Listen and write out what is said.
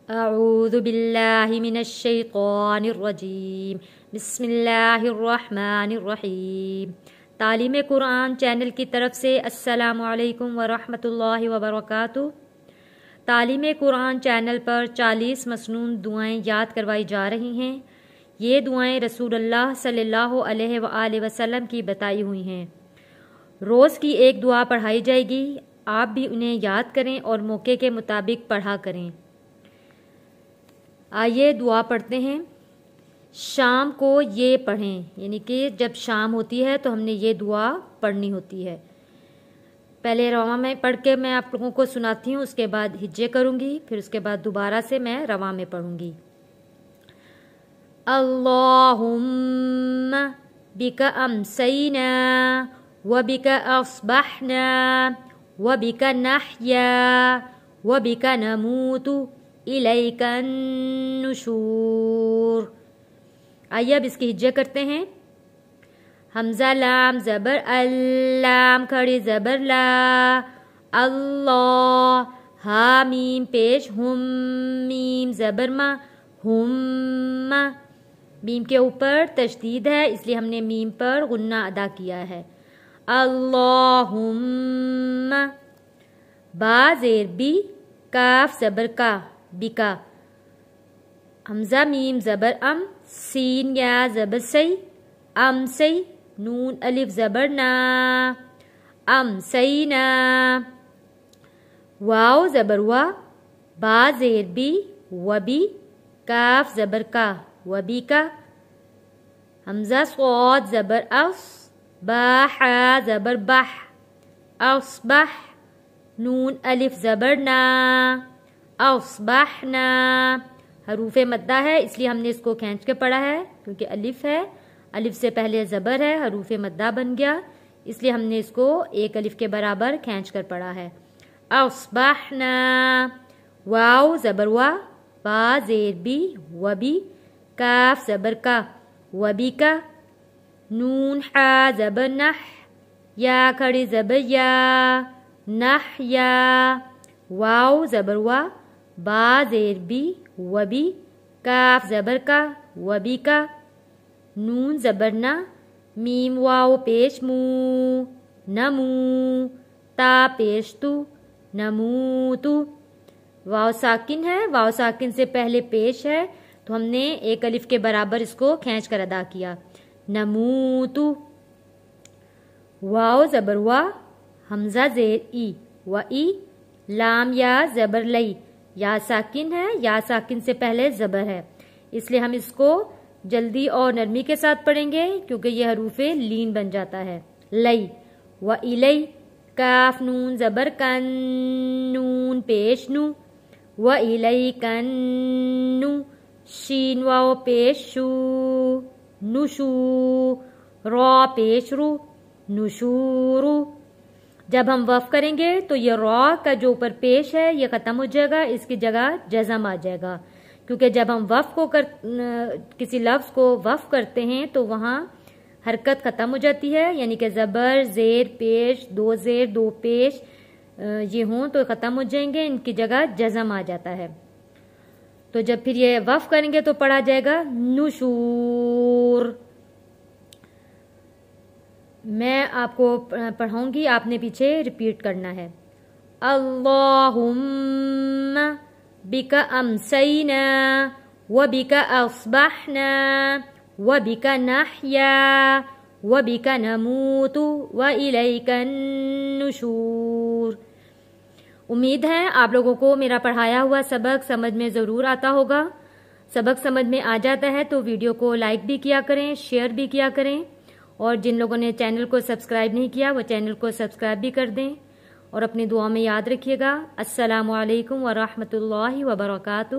اعوذ باللہ من الشیطان الرجیم بسم اللہ الرحمن الرحیم۔ تعلیم قرآن چینل کی طرف سے السلام علیکم ورحمۃ اللہ وبرکاتہ۔ تعلیم قرآن چینل پر 40 مسنون دعائیں یاد کروائی جا رہی ہیں۔ یہ دعائیں رسول اللہ صلی اللہ علیہ وآلہ وسلم کی بتائی ہوئی ہیں۔ روز کی ایک دعا پڑھائی جائے گی، آپ بھی انہیں یاد کریں اور موقع کے مطابق پڑھا کریں۔ آئیے دعا پڑھتے ہیں۔ شام کو یہ پڑھیں، یعنی کہ جب شام ہوتی ہے تو ہم نے یہ دعا پڑھنی ہوتی ہے۔ پہلے رواں میں پڑھ کے میں آپ لوگوں کو سناتی ہوں، اس کے بعد ہجے کروں گی، پھر اس کے بعد دوبارہ سے میں رواں میں پڑھوں گی۔ اللہم بک امسینا وبک اصبحنا وبک نحیا وبک نموت الیک النشور۔ آئیے اب اس کی ہجے کرتے ہیں۔ حمزہ لام زبر اللام کھڑی زبر لا، اللہ ہا میم پیش ہم میم زبر ما ہم، میم کے اوپر تشدید ہے اس لیے ہم نے میم پر غنہ ادا کیا ہے۔ اللہم با زیر بی، کاف زبر کا بکا، حمزہ میم زبر ام، سین یا زبر سی، ام سی، نون الف زبر نا، ام سینا، واو زبر وا، با زیر بی وبی، کاف زبر کا وبی کا، حمزہ صاد زبر اس، با حا زبر بح، اصبح، نون الف زبر نا، اصبحنا، حروف مدہ ہے اس لیے ہم نے اس کو کھینچ کے پڑھا ہے کیونکہ الف ہے، الف سے پہلے زبر ہے، حروف مدہ بن گیا، اس لیے ہم نے اس کو ایک الف کے برابر کھینچ کر پڑھا ہے۔ اصبحنا، واو زبر وا، با زیر بی وبی، کاف زبر کا وبی کا، نون حا زبر نح، یا کھڑی زبر یا، نحیا، واو زبر وا، با زیر بی وبی، کاف زبر کا وبی کا، نون زبر نا، میم واو پیش مو، نمو، تا پیش تو، نموتو، واو ساکن ہے، واو ساکن سے پہلے پیش ہے تو ہم نے ایک الف کے برابر اس کو کھینچ کر ادا کیا، نموتو، واو زبر وا، حمزہ زیر ای و ای، لام یا زبر لئی، یا ساکن ہے، یا ساکن سے پہلے زبر ہے اس لیے ہم اس کو جلدی اور نرمی کے ساتھ پڑھیں گے کیونکہ یہ حروف لین بن جاتا ہے۔ لئی و الی، کاف نون زبر کن، نون پیش نو، و الی کن نو، شین واو پیش شو، نشو، را پیش رو، نشورو۔ جب ہم وقف کریں گے تو یہ را کا جو اوپر پیش ہے یہ ختم ہو جائے گا، اس کی جگہ جزم آ جائے گا، کیونکہ جب ہم وقف کو کسی لفظ کو وقف کرتے ہیں تو وہاں حرکت ختم ہو جاتی ہے، یعنی کہ زبر زیر پیش، دو زیر دو پیش یہ ہوں تو ختم ہو جائیں گے، ان کی جگہ جزم آ جاتا ہے۔ تو جب پھر یہ وقف کریں گے تو پڑھا جائے گا نشور۔ میں آپ کو پڑھاؤں گی، آپ نے پیچھے ریپیٹ کرنا ہے۔ اللہم بک امسینا وبک اصبحنا وبک نحیا وبک نموت والیک النشور۔ امید ہے آپ لوگوں کو میرا پڑھایا ہوا سبق سمجھ میں ضرور آتا ہوگا۔ سبق سمجھ میں آ جاتا ہے تو ویڈیو کو لائک بھی کیا کریں، شیئر بھی کیا کریں، اور جن لوگوں نے چینل کو سبسکرائب نہیں کیا وہ چینل کو سبسکرائب بھی کر دیں، اور اپنی دعا میں یاد رکھیے گا۔ السلام علیکم ورحمۃ اللہ وبرکاتہ۔